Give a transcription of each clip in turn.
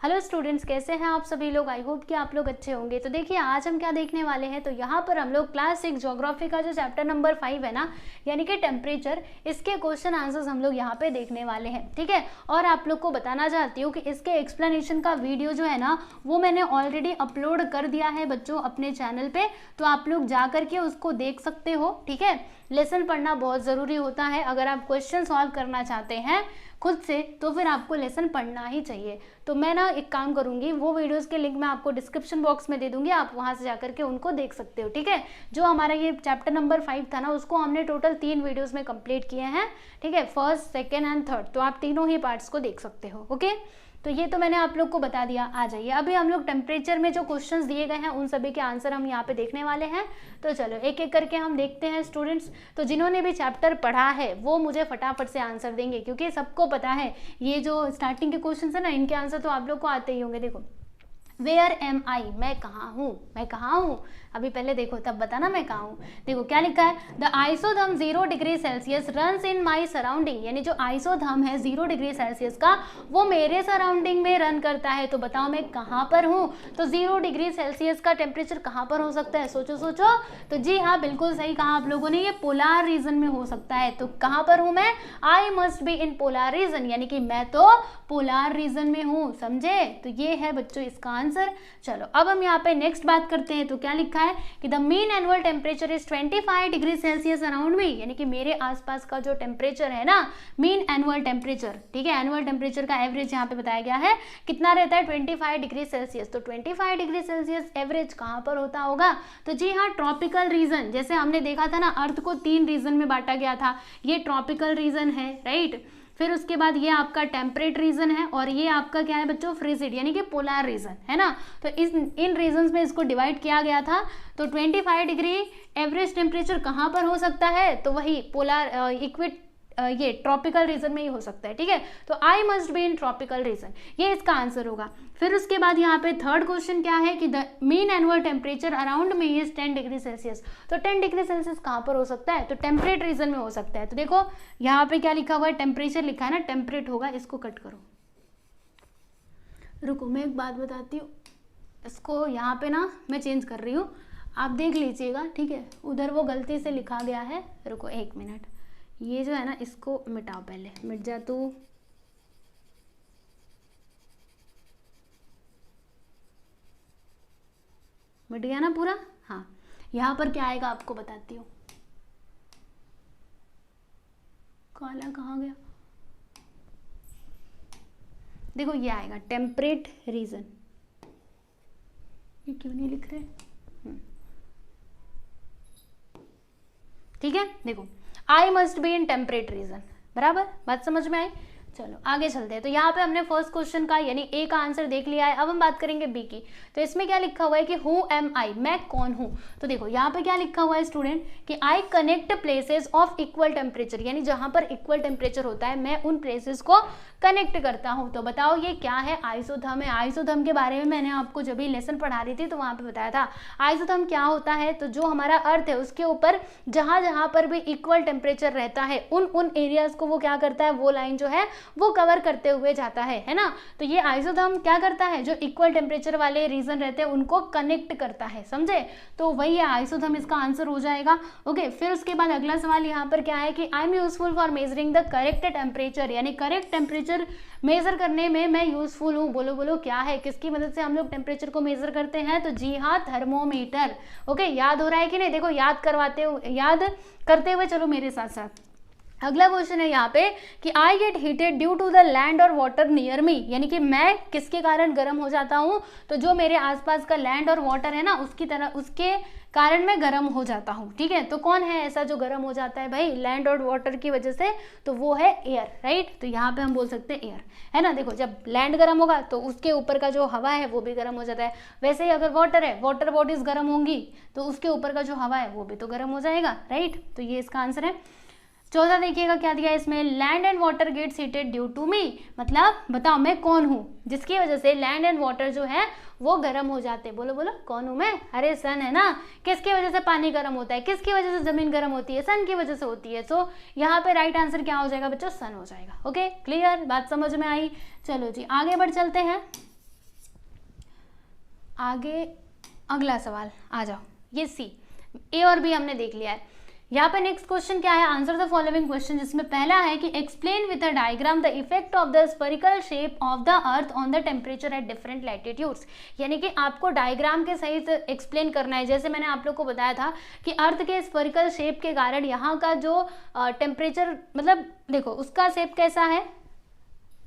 Hello students, कैसे हैं आप सभी लोग। आई होप कि आप लोग अच्छे होंगे। तो देखिए आज हम क्या देखने वाले हैं, तो यहाँ पर हम लोग क्लास 6 ज्योग्राफी का जो चैप्टर नंबर 5 है ना, यानी कि टेम्परेचर, इसके क्वेश्चन आंसर्स हम लोग यहाँ पे देखने वाले हैं। ठीक है, और आप लोग को बताना चाहती हूँ कि इसके एक्सप्लेनेशन का वीडियो जो है ना, वो मैंने ऑलरेडी अपलोड कर दिया है बच्चों अपने चैनल पे, तो आप लोग जा करके उसको देख सकते हो। ठीक है, लेसन पढ़ना बहुत ज़रूरी होता है। अगर आप क्वेश्चन सॉल्व करना चाहते हैं खुद से तो फिर आपको लेसन पढ़ना ही चाहिए। तो मैं ना एक काम करूंगी, वो वीडियोस के लिंक मैं आपको डिस्क्रिप्शन बॉक्स में दे दूंगी, आप वहां से जाकर के उनको देख सकते हो। ठीक है, जो हमारा ये चैप्टर नंबर 5 था ना, उसको हमने टोटल 3 वीडियोस में कंप्लीट किए हैं। ठीक है, फर्स्ट, सेकेंड एंड थर्ड, तो आप तीनों ही पार्ट्स को देख सकते हो। ओके, तो ये तो मैंने आप लोग को बता दिया। आ जाइए, अभी हम लोग टेम्परेचर में जो क्वेश्चंस दिए गए हैं उन सभी के आंसर हम यहाँ पे देखने वाले हैं। तो चलो एक एक करके हम देखते हैं स्टूडेंट्स। तो जिन्होंने भी चैप्टर पढ़ा है वो मुझे फटाफट से आंसर देंगे, क्योंकि सबको पता है ये जो स्टार्टिंग के क्वेश्चन है ना, इनके आंसर तो आप लोग को आते ही होंगे। देखो, वेयर एम आई, मैं कहाँ हूँ, मैं कहाँ हूँ। अभी पहले देखो तब बताना मैं कहाँ हूँ। देखो क्या लिखा है, the isotherm 0 degree Celsius runs in my surrounding, यानी जो आइसोथर्म है 0 डिग्री सेल्सियस का, वो मेरे सराउंडिंग में रन करता है। तो बताओ मैं कहाँ पर हूँ। तो 0 डिग्री सेल्सियस का टेम्परेचर कहाँ पर हो सकता है, सोचो सोचो। तो जी हाँ, बिल्कुल सही कहा आप लोगों ने, ये पोलार रीजन में हो सकता है। तो कहाँ पर हूँ मैं, I must be in polar reason, यानी कि मैं तो पोलार रीजन में हूँ। समझे, तो ये है बच्चों इसका आंसर। चलो अब हम यहाँ पे नेक्स्ट बात करते हैं। तो क्या लिखा है कि the mean annual temperature is 25 degree Celsius around me, यानी कि मेरे आसपास का जो टेम्परेचर है ना, मीन एनुअल टेम्परेचर। ठीक है, एनुअल टेम्परेचर का एवरेज यहाँ पे बताया गया है कितना रहता है, 25 डिग्री सेल्सियस। तो 25 डिग्री सेल्सियस एवरेज कहाँ पर होता होगा, तो जी हाँ, ट्रॉपिकल रीजन। जैसे हमने देखा था ना, अर्थ को 3 रीजन में बांटा गया था, ये ट्रॉपिकल रीजन है, राइट। फिर उसके बाद ये आपका टेम्परेट रीजन है, और ये आपका क्या है बच्चों, फ्रिजिड, यानी कि पोलर रीजन है ना। तो इन रीजन्स में इसको डिवाइड किया गया था। तो 25 डिग्री एवरेज टेम्परेचर कहाँ पर हो सकता है, तो वही पोलर इक्विट ये ट्रॉपिकल रीजन में ही हो सकता है। ठीक है, तो I must be in tropical region, ये इसका आंसर होगा। फिर उसके बाद यहाँ पे थर्ड क्वेश्चन क्या है कि the mean annual temperature around में इज 10 डिग्री सेल्सियस। तो 10 डिग्री सेल्सियस कहाँ पर हो सकता है, तो टेम्परेट रीजन में हो सकता है। तो देखो यहाँ पे क्या लिखा हुआ है, टेम्परेचर लिखा है ना, टेम्परेट होगा। इसको कट करो, रुको मैं एक बात बताती हूँ, इसको यहाँ पे ना मैं चेंज कर रही हूँ, आप देख लीजिएगा। ठीक है, उधर वो गलती से लिखा गया है, रुको 1 मिनट, ये जो है ना इसको मिटाओ, पहले मिट जा तू। मिट गया ना पूरा। हाँ, यहाँ पर क्या आएगा आपको बताती हूँ, काला कहाँ गया, देखो ये आएगा टेम्परेट रीजन। ये क्यों नहीं लिख रहे, ठीक है। देखो I must be in temperate region, बराबर, बात समझ में आई। चलो आगे चलते हैं। तो यहाँ पे हमने फर्स्ट क्वेश्चन का यानी ए का आंसर देख लिया है। अब हम बात करेंगे बी की। तो इसमें क्या लिखा हुआ है कि हु एम आई, मैं कौन हूँ। तो देखो यहाँ पे क्या लिखा हुआ है स्टूडेंट कि I connect places of equal temperature, यानी जहाँ पर इक्वल टेम्परेचर होता है मैं उन प्लेसेस को कनेक्ट करता हूँ। तो बताओ ये क्या है, आइसोथर्म है। आइसोथर्म के बारे में मैंने आपको जब भी लेसन पढ़ा रही थी तो वहाँ पे बताया था आइसोथर्म क्या होता है। तो जो हमारा अर्थ है उसके ऊपर जहाँ जहाँ पर भी इक्वल टेम्परेचर रहता है उन एरियाज को वो क्या करता है, वो लाइन जो है वो कवर करते हुए जाता है ना। तो ये आइसोथर्म क्या करता है, जो इक्वल टेम्परेचर वाले रीजन रहते हैं उनको कनेक्ट करता है, समझे। तो वही है आइसोथर्म, इसका आंसर हो जाएगा। ओके, फिर उसके बाद अगला सवाल यहाँ पर क्या है कि I am useful for measuring the correct temperature, यानी करेक्ट टेम्परेचर मेजर करने में मैं यूजफुल हूँ। बोलो बोलो क्या है, किसकी मदद से हम लोग टेम्परेचर को मेजर करते हैं, तो जी हाँ, थर्मोमीटर। ओके, याद हो रहा है कि नहीं, देखो याद करते हुए चलो मेरे साथ साथ। अगला क्वेश्चन है यहाँ पे कि I get heated due to the land और वाटर नियर मी, यानी कि मैं किसके कारण गर्म हो जाता हूँ, तो जो मेरे आसपास का लैंड और वाटर है ना उसके कारण मैं गर्म हो जाता हूँ। ठीक है, तो कौन है ऐसा जो गर्म हो जाता है भाई, लैंड और वाटर की वजह से, तो वो है एयर, राइट। तो यहाँ पे हम बोल सकते हैं एयर, है ना। देखो जब लैंड गर्म होगा तो उसके ऊपर का जो हवा है वो भी गर्म हो जाता है। वैसे ही अगर वाटर है, वाटर बॉडीज गर्म होंगी तो उसके ऊपर का जो हवा है वो भी तो गर्म हो जाएगा, राइट। तो ये इसका आंसर है। 14 देखिएगा क्या दिया है इसमें, land and water gets heated due to me, मतलब बताओ मैं कौन हूँ जिसकी वजह से लैंड एंड वाटर जो है वो गर्म हो जाते हैं। बोलो बोलो कौन हूँ मैं, अरे सन है ना। किसकी वजह से पानी गर्म होता है, किसकी वजह से जमीन गर्म होती है, सन की वजह से होती है। सो यहाँ पे राइट आंसर क्या हो जाएगा बच्चों, सन हो जाएगा। ओके क्लियर, बात समझ में आई। चलो जी आगे बढ़ चलते हैं। आगे अगला सवाल आ जाओ, ये सी, ए और बी हमने देख लिया है। यहाँ पे नेक्स्ट क्वेश्चन क्या है, आंसर द फॉलोइंग क्वेश्चन, जिसमें पहला है कि explain with a diagram the effect of the spherical shape of the earth on the temperature at different latitudes. यानी कि आपको डायग्राम के सहित एक्सप्लेन करना है। जैसे मैंने आप लोग को बताया था कि अर्थ के स्फेरिकल शेप के कारण यहाँ का जो टेम्परेचर, मतलब देखो उसका शेप कैसा है,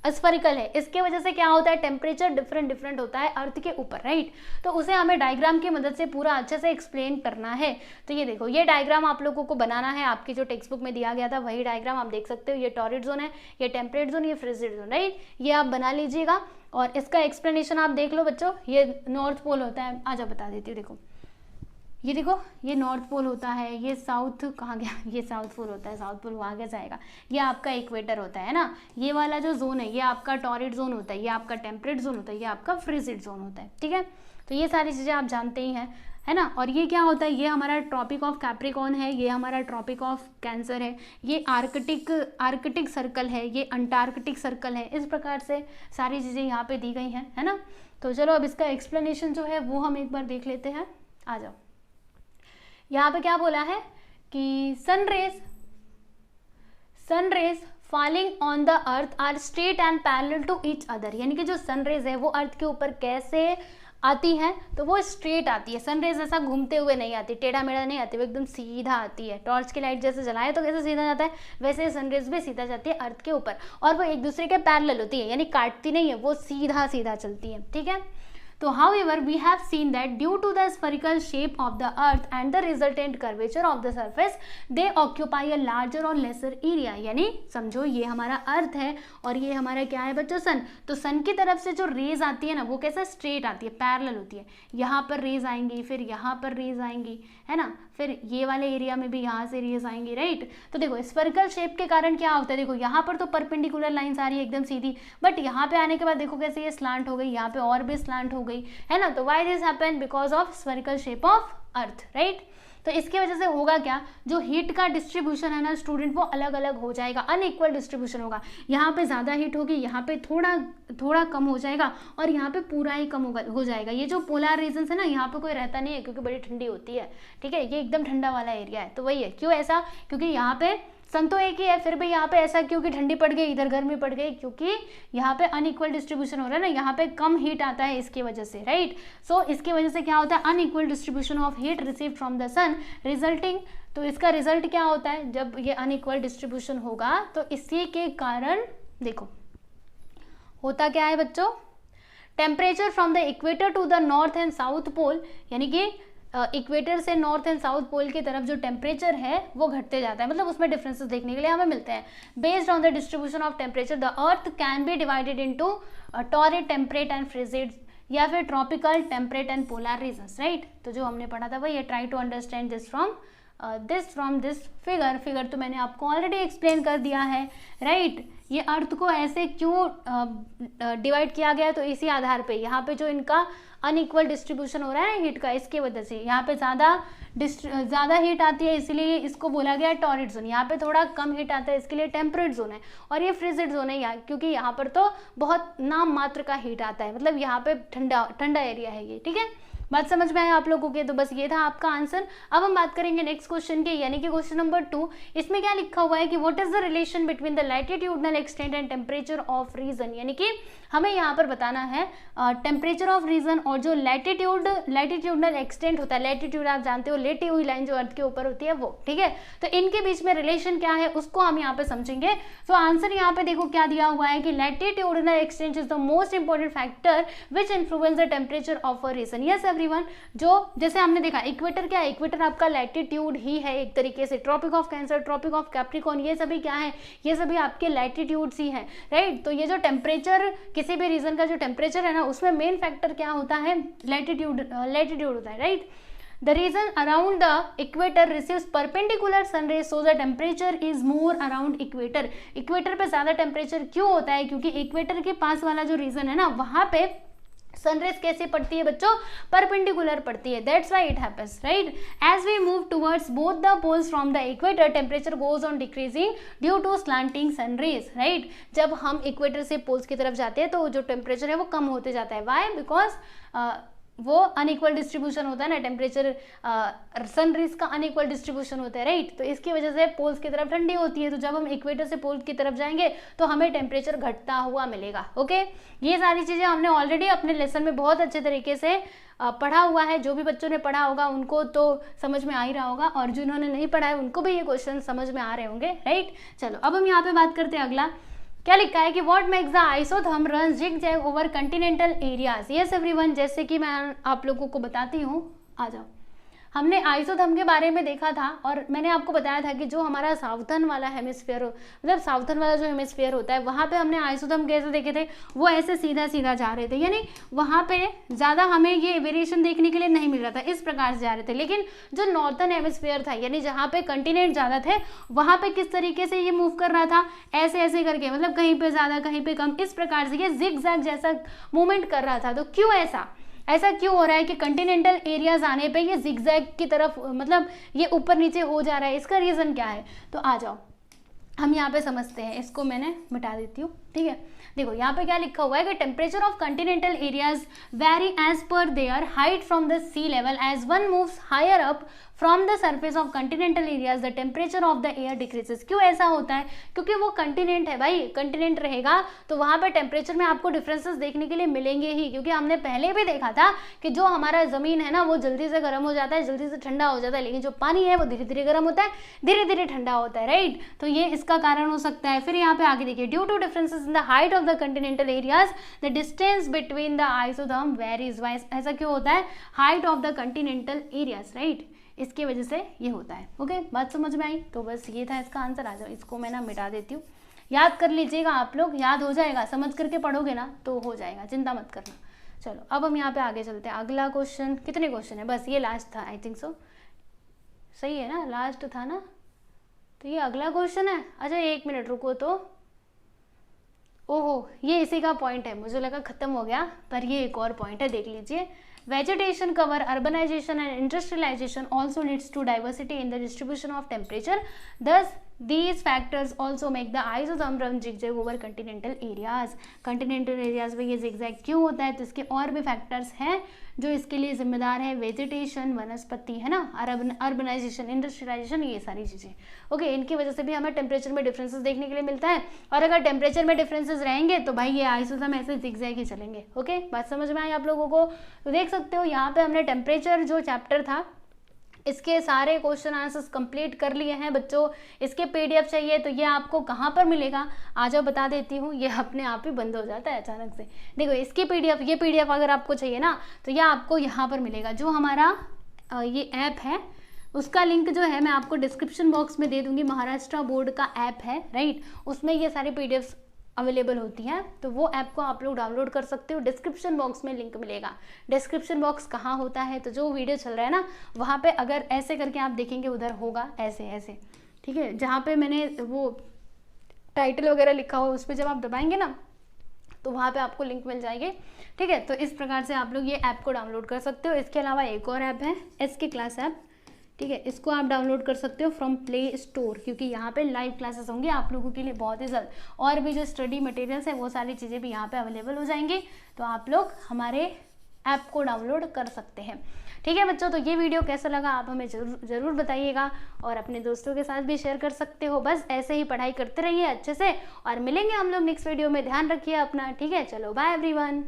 स्फेरिकल है, इसके वजह से क्या होता है, टेम्परेचर डिफरेंट होता है अर्थ के ऊपर, राइट। तो उसे हमें डायग्राम की मदद से पूरा अच्छे से एक्सप्लेन करना है। तो ये देखो, ये डायग्राम आप लोगों को बनाना है, आपकी जो टेक्स्ट बुक में दिया गया था वही डायग्राम आप देख सकते हो। ये टॉरिड जोन है, ये टेम्परेट जोन, ये फ्रिजिड जोन, राइट। ये आप बना लीजिएगा और इसका एक्सप्लेनेशन आप देख लो बच्चों। ये नॉर्थ पोल होता है, आजा बता देती हूँ। देखो ये देखो, ये नॉर्थ पोल होता है, ये साउथ कहाँ गया, ये साउथ पोल होता है, साउथ पोल वहाँ कैसे आएगा, ये आपका इक्वेटर होता है ना। ये वाला जो जोन है ये आपका टॉरिड जोन होता है, ये आपका टेम्परेट जोन होता है, ये आपका फ्रिजिड जोन होता है, ठीक है। तो ये सारी चीज़ें आप जानते ही हैं, है ना। और ये क्या होता है, ये हमारा ट्रॉपिक ऑफ कैप्रिकॉर्न है, ये हमारा ट्रॉपिक ऑफ कैंसर है, ये आर्कटिक सर्कल है, ये अंटार्कटिक सर्कल है। इस प्रकार से सारी चीज़ें यहाँ पे दी गई हैं, है ना। तो चलो अब इसका एक्सप्लेनेशन जो है वो हम एक बार देख लेते हैं, आ जाओ। यहाँ पे क्या बोला है कि sunrays falling on the earth are straight and parallel to each other. यानी कि जो सनरेज है वो अर्थ के ऊपर कैसे आती हैं, तो वो स्ट्रेट आती है। सनरेज ऐसा घूमते हुए नहीं आती, टेढ़ा मेढ़ा नहीं आती, वो एकदम सीधा आती है। टॉर्च की लाइट जैसे जलाए तो कैसे सीधा जाता है, वैसे सनरेज भी सीधा जाती है अर्थ के ऊपर, और वो एक दूसरे के पैरेलल होती है, यानी काटती नहीं है, वो सीधा सीधा चलती है, ठीक है। तो however we have seen that due to the spherical shape of the earth and the resultant curvature of the surface they occupy a larger or lesser area। यानी समझो ये हमारा अर्थ है और ये हमारा क्या है बच्चों, सन। तो सन की तरफ से जो रेज आती है ना वो कैसा स्ट्रेट आती है, पैरेलल होती है। यहाँ पर रेज आएंगी, फिर यहाँ पर रेज आएंगी, है ना, फिर ये वाले एरिया में भी यहाँ से रेज आएंगी, राइट। तो देखो स्फेरिकल शेप के कारण क्या होता है, देखो यहाँ पर तो परपेंडिकुलर लाइंस आ रही है एकदम सीधी, बट यहाँ पे आने के बाद देखो कैसे ये स्लांट हो गई, यहाँ पे और भी स्लांट हो गई, है ना। तो why this happen, because of spherical shape of earth, right. तो इसकी वजह से होगा क्या, जो हीट का डिस्ट्रीब्यूशन है ना स्टूडेंट, वो अलग अलग हो जाएगा, अनइक्वल डिस्ट्रीब्यूशन होगा। यहाँ पे ज़्यादा हीट होगी, यहाँ पे थोड़ा कम हो जाएगा, और यहाँ पे पूरा ही कम हो जाएगा। ये जो पोलर रीजन्स है ना, यहाँ पे कोई रहता नहीं है क्योंकि बड़ी ठंडी होती है, ठीक है। ये एकदम ठंडा वाला एरिया है, तो वही है। क्यों ऐसा, क्योंकि यहाँ पे सन तो एक ही है, फिर भी यहाँ पे ऐसा क्योंकि ठंडी पड़ गई, इधर गर्मी पड़ गई, क्योंकि यहाँ पे अनइक्वल डिस्ट्रीब्यूशन हो रहा है ना, यहाँ पे कम हीट आता है इसकी वजह से, राइट। सो इसकी वजह से क्या होता है, unequal distribution of heat received from the sun resulting. तो इसका रिजल्ट क्या होता है, जब ये अनइक्वल डिस्ट्रीब्यूशन होगा तो इसी के कारण देखो होता क्या है बच्चों, temperature from the equator to the north and south pole, यानी कि इक्वेटर से नॉर्थ एंड साउथ पोल की तरफ जो टेम्परेचर है वो घटते जाता है, मतलब उसमें डिफरेंसेस देखने के लिए हमें मिलते हैं। Based on the distribution of temperature the earth can be divided into torrid, temperate and frigid, या फिर tropical, temperate and polar regions, right. तो जो हमने पढ़ा था वही है, try to understand this from this figure तो मैंने आपको ऑलरेडी एक्सप्लेन कर दिया है, राइट। ये अर्थ को ऐसे क्यों डिवाइड किया गया, तो इसी आधार पे यहाँ पे जो इनका अनइक्वल डिस्ट्रीब्यूशन हो रहा है हीट का, इसके वजह से यहाँ पे ज़्यादा हीट आती है, इसलिए इसको बोला गया टॉरिड जोन। यहाँ पे थोड़ा कम हीट आता है, इसके लिए टेम्परेट जोन है, और ये फ्रिजिड जोन है यहाँ, क्योंकि यहाँ पर तो बहुत नाम मात्र का हीट आता है, मतलब यहाँ पे ठंडा एरिया है ये, ठीक है। बात समझ में आया आप लोगों के, तो बस ये था आपका आंसर। अब हम बात करेंगे नेक्स्ट क्वेश्चन के, यानी कि क्वेश्चन नंबर 2। इसमें क्या लिखा हुआ है कि what is the relation between the latitudinal extent and temperature of region. यानी कि हमें यहाँ पर बताना है टेम्परेचर ऑफ रीजन और जो लैटिट्यूडनल एक्सटेंट होता है, लैटिट्यूड आप जानते हो लेटी हुई लाइन जो अर्थ के ऊपर होती है वो, ठीक है। तो इनके बीच में रिलेशन क्या है उसको हम यहाँ पे समझेंगे। तो आंसर यहाँ पे देखो क्या दिया हुआ है कि latitudinal extent is the most important factor which influence the temperature of a region. Yes everyone, जो जैसे हमने देखा इक्वेटर क्या है, इक्वेटर आपका लैटिट्यूड ही है एक तरीके से। Tropic of Cancer, Tropic of Capricorn, ये सभी क्या है, ये सभी आपके लैटिट्यूड्स ही हैं, राइट। तो ये जो टेम्परेचर, किसी भी रीजन का जो टेम्परेचर है ना, उसमें मेन फैक्टर क्या होता है, लैटिट्यूड होता है, right. The region around the equator receives perpendicular sun rays, so the temperature is more around equator। Equator पे ज्यादा टेम्परेचर क्यों होता है, क्योंकि इक्वेटर के पास वाला जो रीजन है ना, वहां पे सनरेज कैसे पड़ती है बच्चों, परपेंडिकुलर पड़ती है, that's why it happens, right. As we move towards both the poles from the equator temperature goes on decreasing due to slanting sunrays, right. जब हम इक्वेटर से पोल्स की तरफ जाते हैं तो जो टेम्परेचर है वो कम होते जाता है, व्हाई, बिकॉज वो अनइक्वल डिस्ट्रीब्यूशन होता है ना, टेम्परेचर सन रेज का अनइक्वल डिस्ट्रीब्यूशन होता है, राइट। तो इसकी वजह से पोल्स की तरफ ठंडी होती है, तो जब हम इक्वेटर से पोल की तरफ जाएंगे तो हमें टेम्परेचर घटता हुआ मिलेगा। ओके, ये सारी चीज़ें हमने ऑलरेडी अपने लेसन में बहुत अच्छे तरीके से पढ़ा हुआ है। जो भी बच्चों ने पढ़ा होगा उनको तो समझ में आ ही रहा होगा, और जिन्होंने नहीं पढ़ा है उनको भी ये क्वेश्चन समझ में आ रहे होंगे, राइट। चलो अब हम यहाँ पे बात करते हैं अगला, क्या लिखा है कि what makes the isotherm run zigzag over Continental areas. Yes everyone, जैसे कि मैं आप लोगों को बताती हूँ, आ जाओ। हमने आइसोथर्म के बारे में देखा था और मैंने आपको बताया था कि जो हमारा साउथर्न वाला हेमिस्फीयर, मतलब साउथर्न वाला जो हेमिस्फीयर होता है, वहाँ पे हमने आइसोथर्म कैसे देखे थे, वो ऐसे सीधा सीधा जा रहे थे, यानी वहाँ पे ज़्यादा हमें ये वेरिएशन देखने के लिए नहीं मिल रहा था, इस प्रकार से जा रहे थे। लेकिन जो नॉर्थर्न हेमिस्फीयर था, यानी जहाँ पे कंटिनेंट ज़्यादा थे, वहाँ पे किस तरीके से ये मूव कर रहा था, ऐसे ऐसे करके, मतलब कहीं पे ज़्यादा कहीं पे कम, इस प्रकार से ये जिग-जैग जैसा मूवमेंट कर रहा था। तो क्यों ऐसा क्यों हो रहा है कि कंटिनेंटल एरियाज आने पे ये जिगजैग की तरफ, मतलब ये ऊपर नीचे हो जा रहा है, इसका रीज़न क्या है? तो आ जाओ हम यहाँ पे समझते हैं। इसको मैंने मिटा देती हूँ, ठीक है। देखो यहाँ पे क्या लिखा हुआ है कि temperature of continental areas vary as per their height from the sea level, as one moves higher up from the surface of continental areas the temperature of the air decreases. क्यों ऐसा होता है? क्योंकि वो कंटिनेंट है भाई, continent रहेगा तो वहाँ पे टेम्परेचर में आपको डिफरेंसेस देखने के लिए मिलेंगे ही, क्योंकि हमने पहले भी देखा था कि जो हमारा ज़मीन है ना, वो जल्दी से गर्म हो जाता है, जल्दी से ठंडा हो जाता है, लेकिन जो पानी है वो धीरे धीरे गर्म होता है, धीरे धीरे ठंडा होता है, राइट। तो ये इसका कारण हो सकता है। फिर यहाँ पे आगे देखिए, due to differences in the height of the continental areas the distance between the isotherm varies. ऐसा क्यों होता है? Height of the continental areas, right, इसकी वजह से ये होता है। ओके, बात समझ में आई? तो बस ये था इसका आंसर। आ जाओ, इसको मैं ना मिटा देती हूँ, याद कर लीजिएगा आप लोग, याद हो जाएगा, समझ करके पढ़ोगे ना तो हो जाएगा, चिंता मत करना। चलो अब हम यहाँ पे आगे चलते हैं। अगला क्वेश्चन, कितने क्वेश्चन है? बस ये लास्ट था, आई थिंक सो, सही है ना, लास्ट था ना, तो ये अगला क्वेश्चन है। अच्छा 1 मिनट रुको, तो ओहो ये इसी का पॉइंट है, मुझे लगा खत्म हो गया, पर ये एक और पॉइंट है, देख लीजिए। Vegetation cover, urbanization and industrialization also leads to diversity in the distribution of temperature. Thus, these factors also make the isotherm run zigzag over continental areas. Continental areas में ये zigzag क्यों होता है? तो इसके और भी फैक्टर्स हैं जो इसके लिए जिम्मेदार है। वेजिटेशन, वनस्पति, है ना, अर्बनाइजेशन, इंडस्ट्रियलाइजेशन, ये सारी चीज़ें। ओके, इनकी वजह से भी हमें टेम्परेचर में डिफरेंसेस देखने के लिए मिलता है, और अगर टेम्परेचर में डिफरेंसेस रहेंगे तो भाई ये आइसोथर्म ऐसे जिगजैग ही चलेंगे। ओके, बात समझ में आई आप लोगों को? तो देख सकते हो यहाँ पे हमने टेम्परेचर जो चैप्टर था इसके सारे क्वेश्चन आंसर्स कंप्लीट कर लिए हैं बच्चों। इसके पीडीएफ चाहिए तो ये आपको कहाँ पर मिलेगा? आ जाओ बता देती हूँ, ये अपने आप ही बंद हो जाता है अचानक से। देखो इसकी पीडीएफ, ये पीडीएफ अगर आपको चाहिए ना तो ये आपको यहाँ पर मिलेगा। जो हमारा ये ऐप है उसका लिंक जो है मैं आपको डिस्क्रिप्शन बॉक्स में दे दूँगी। महाराष्ट्र बोर्ड का ऐप है, राइट, उसमें ये सारी पीडीएफ अवेलेबल होती है, तो वो ऐप को आप लोग डाउनलोड कर सकते हो। डिस्क्रिप्शन बॉक्स में लिंक मिलेगा। डिस्क्रिप्शन बॉक्स कहाँ होता है? तो जो वीडियो चल रहा है ना वहाँ पे अगर ऐसे करके आप देखेंगे उधर होगा ऐसे ऐसे, ठीक है, जहाँ पे मैंने वो टाइटल वगैरह लिखा हो उस पर जब आप दबाएंगे ना तो वहाँ पे आपको लिंक मिल जाएगी, ठीक है। तो इस प्रकार से आप लोग ये ऐप को डाउनलोड कर सकते हो। इसके अलावा एक और ऐप है SK क्लास ऐप, ठीक है, इसको आप डाउनलोड कर सकते हो फ्रॉम प्ले स्टोर, क्योंकि यहाँ पे लाइव क्लासेस होंगे आप लोगों के लिए बहुत ही जल्द, और भी जो स्टडी मटेरियल्स है वो सारी चीज़ें भी यहाँ पे अवेलेबल हो जाएंगी। तो आप लोग हमारे ऐप को डाउनलोड कर सकते हैं, ठीक है बच्चों। तो ये वीडियो कैसा लगा आप हमें ज़रूर बताइएगा, और अपने दोस्तों के साथ भी शेयर कर सकते हो। बस ऐसे ही पढ़ाई करते रहिए अच्छे से, और मिलेंगे हम लोग नेक्स्ट वीडियो में। ध्यान रखिए अपना, ठीक है। चलो बाय एवरीवन।